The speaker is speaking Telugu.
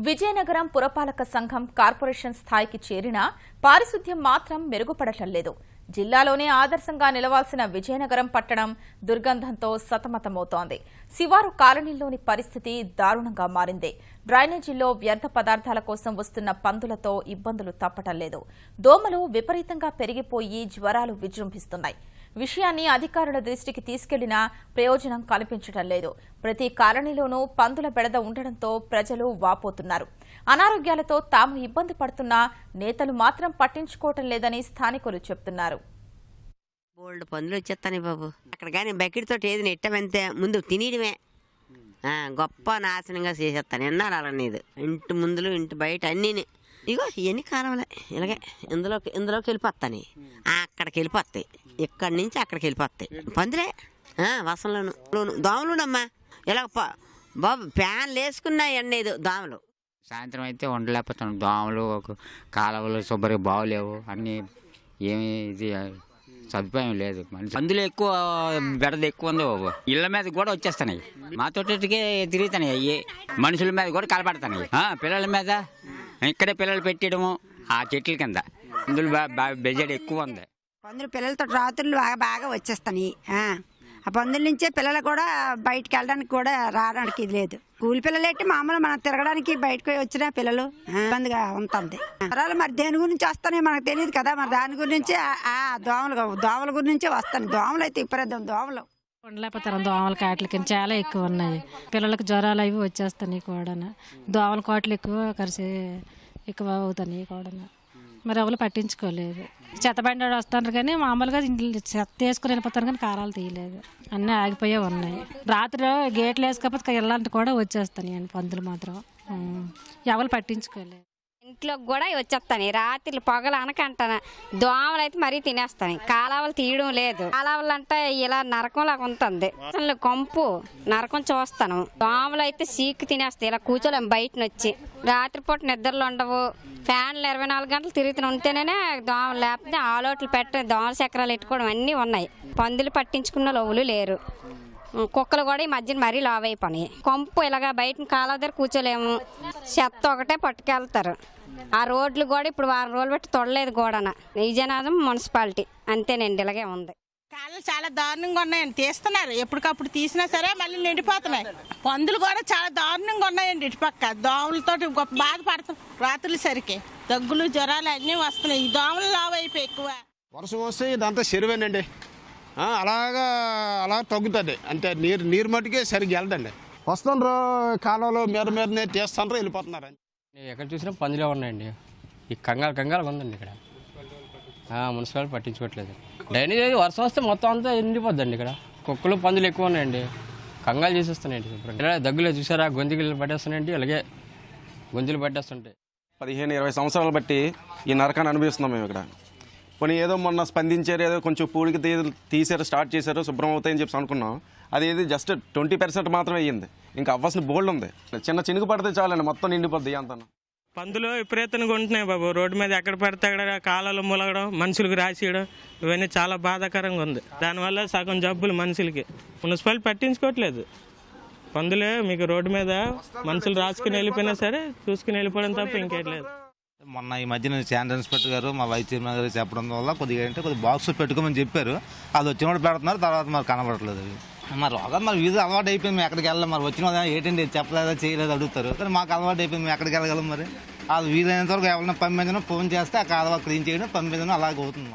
విజయనగరం పురపాలక సంఘం కార్పొరేషన్ స్థాయికి చేరినా పారిశుద్ధ్యం మాత్రం మెరుగుపడటం లేదు. జిల్లాలోనే ఆదర్శంగా నిలవాల్సిన విజయనగరం పట్టణం దుర్గంధంతో సతమతమవుతోంది. శివారు కాలనీలోని పరిస్థితి దారుణంగా మారింది. డ్రైనేజీల్లో వ్యర్థ పదార్థాల కోసం వస్తున్న పందులతో ఇబ్బందులు తప్పటం లేదు. దోమలు విపరీతంగా పెరిగిపోయి జ్వరాలు విజృంభిస్తున్నాయి. విషయాన్ని అధికారుల దృష్టికి తీసుకెళ్లినా ప్రయోజనం కనిపించడం లేదు. ప్రతి కాలనీలోనూ పందుల బెడద ఉండడంతో ప్రజలు వాపోతున్నారు. అనారోగ్యాలతో తాము ఇబ్బంది పడుతున్నా నేతలు మాత్రం పట్టించుకోవటం లేదని స్థానికులు చెప్తున్నారు. బోల్డ్ పందులు వచ్చేస్తాయి బాబు. అక్కడ కానీ బకెట్ తోటి ఏది నెట్టమంతే ముందు తినేయడమే గొప్ప నాశనంగా చేసేస్తాను. ఎన్నారనేది ఇంటి ముందులు ఇంటి బయట అన్నీ ఇగో ఇవన్నీ కాలవలే ఇలాగే ఇందులోకి వెళ్ళిపోతాయి. అక్కడికి వెళ్ళిపోతాయి. ఇక్కడి నుంచి అక్కడికి వెళ్ళిపోతాయి పందులే. వర్షంలోను దోమలునమ్మా ఇలా బాబు ఫ్యాన్లు వేసుకున్నాయండి దోమలు. సాయంత్రం అయితే ఉండలేకపోతాను. దోమలు కాలువలు శుభ్రంగా బాగోలేవు. అన్నీ ఏమి ఇది సదుపాయం లేదు. పందులు ఎక్కువ బెడద ఎక్కువ ఉంది బాబు. ఇళ్ళ మీద కూడా వచ్చేస్తున్నాయి. మా తోటకే తిరుగుతున్నాయి. అయ్యి మనుషుల మీద కూడా కలపడుతున్నాయి. పిల్లల మీద ఇక్కడే పిల్లలు పెట్టడము ఆ చెట్ల కింద ఇందులో బెజెడ్ ఎక్కువ ఉంది. పందులు పిల్లలతో రాత్రులు బాగా వచ్చేస్తాయి. ఆ పందుల నుంచే పిల్లలు కూడా బయటకు వెళ్ళడానికి కూడా రావడానికి ఇది లేదు. స్కూల్ పిల్లలు ఏంటి మామూలు మనం తిరగడానికి బయటకు వచ్చిన పిల్లలు ఇబ్బందిగా ఉంటుంది. మరి దేని గురించి వస్తాయి మనకు తెలియదు కదా. మరి దాని గురించి దోమల గురించి వస్తాయి. దోమలు అయితే విపరీతం దోమలు ఉండలేకపోతారు. దోమల కాట్లు కింద చాలా ఎక్కువ ఉన్నాయి. పిల్లలకు జ్వరాలు అవి వచ్చేస్తాయి కూడా. దోమల కాట్లు ఎక్కువ అవుతాయి కూడా. మరి ఎవరు పట్టించుకోలేదు. చెత్తబండి వస్తున్నారు కానీ మామూలుగా చెత్త వేసుకుని వెళ్ళిపోతారు కానీ కారాలు తీయలేదు. అన్నీ ఆగిపోయే ఉన్నాయి. రాత్రి గేట్లు వేసుకోకపోతే ఇలాంటి కూడా వచ్చేస్తాయి పందులు మాత్రం. ఎవరు పట్టించుకోలేదు. ఇంట్లోకి కూడా వచ్చేస్తాను. రాత్రి పొగలు అనకంటాను. దోమలు అయితే మరీ తినేస్తాను. కాలావలు తీయడం లేదు. కాలావలు అంటే ఇలా నరకంలాగా ఉంటుంది. అసలు కంపు నరకం చూస్తాను. దోమలు అయితే సీక్కు తినేస్తాయి. ఇలా కూర్చోలేము బయట వచ్చి. రాత్రిపూట నిద్రలు ఉండవు. ఫ్యాన్లు 24 గంటలు తిరుగుతూ ఉంటేనే దోమలు, లేకపోతే ఆలోట్లు దోమల చక్రాలు పెట్టుకోవడం అన్నీ ఉన్నాయి. పందులు పట్టించుకున్న లోవులు లేరు. కుక్కలు కూడా ఈ మధ్యన మరీ లావైపోయినాయి. కొంపు ఇలాగా బయట కాలువ దగ్గర కూర్చోలేము. చెత్త ఒకటే పట్టుకెళ్తారు. ఆ రోడ్లు కూడా ఇప్పుడు వారం రోజులు పెట్టి తొడలేదు కూడా. విజయనగరం మున్సిపాలిటీ అంతేనండి. ఇలాగే ఉంది. కాళ్ళు చాలా దారుణంగా ఉన్నాయండి. తీస్తున్నారు. ఎప్పటికప్పుడు తీసినా సరే మళ్ళీ నిండిపోతున్నాయి. పందులు కూడా చాలా దారుణంగా ఉన్నాయండి. ఇటుపక్క దోమలతో గొప్ప బాధపడుతున్నాం. రాత్రులు సరికి దగ్గులు జ్వరాలు అన్నీ వస్తున్నాయి. ఈ దోమలు లావైపోయి ఎక్కువ. వర్షం వస్తే ఇదంతా చెరువేనండి. అలా తగ్గుతుంది. అంటే నీరు మటుకే సరిగ్గా వెళ్ళదండి. వస్తుండ్రు కాలంలో మీదనే తీస్తుండ్రు వెళ్ళిపోతున్నారు. ఎక్కడ చూసినా పందులే ఉన్నాయండి. ఈ కంగాలు ఉందండి ఇక్కడ. మున్సిపాలిటీ పట్టించుకోవట్లేదు. డ్రైనేజ్ వర్షం వస్తే మొత్తం అంతా ఎండిపోద్దండి ఇక్కడ. కుక్కలు పందులు ఎక్కువ ఉన్నాయండి. కంగాలు చేసేస్తున్నాయండి. దగ్గులే చూసారా గొంతులు పట్టేస్తున్నాయండి. అలాగే గొంతులు పట్టేస్తుంటాయి. 15-20 సంవత్సరాలు బట్టి ఈ నరకాన్ని అనుభవిస్తున్నాం మేము ఇక్కడ. కొన్ని ఏదో మొన్న స్పందించారు, ఏదో కొంచెం పూడికి తీసారు, స్టార్ట్ చేశారు, శుభ్రం అవుతాయని చెప్పి అనుకున్నాం. అది జస్ట్ 20% మాత్రమే అయ్యింది. ఇంకా అవ్వాల్సిన బోల్డ్ ఉంది. చిన్న చినుకు పడితే చాలండి మొత్తం నిండిపోద్ది అంతా. పందులు విపరీతంగా ఉంటున్నాయి బాబు. రోడ్డు మీద ఎక్కడ పడితే అక్కడ కాలాలు ములగడం, మనుషులకు రాసియడం ఇవన్నీ చాలా బాధాకరంగా ఉంది. దానివల్ల సగం జబ్బులు మనుషులకి. మున్సిపాలిటీ పట్టించుకోవట్లేదు. పందులే మీకు రోడ్డు మీద మనుషులు రాసుకుని వెళ్ళిపోయినా సరే చూసుకుని వెళ్ళిపోవడం తప్ప ఇంకేట్లేదు. మొన్న ఈ మధ్యన శానిటరీ ఇన్స్పెక్టర్ గారు మా వైస్ చైర్మన్ గారు చెప్పడం వల్ల కొద్దిగా బాక్స్ పెట్టుకోమని చెప్పారు. అది వచ్చిన వాళ్ళు పెడుతున్నారు. తర్వాత మరి కనబడట్లేదు. మరి రోగాలు మరి వీధి అలవాటు అయిపోయింది. మేము ఎక్కడికి వెళ్ళాలి. మరి వచ్చిన వాళ్ళు ఏంటంటే చెప్పలేదా చేయలేదు అడుగుతారు. కానీ మాకు అలవాటు అయిపోయింది. మేము ఎక్కడికి వెళ్ళగలం. మరి అది వీలైనంత వరకు ఎవరైనా పంపించడం ఫోన్ చేస్తే ఆ కాలువ క్లీన్ చేయడం పంపించడం అలాగే అవుతుంది.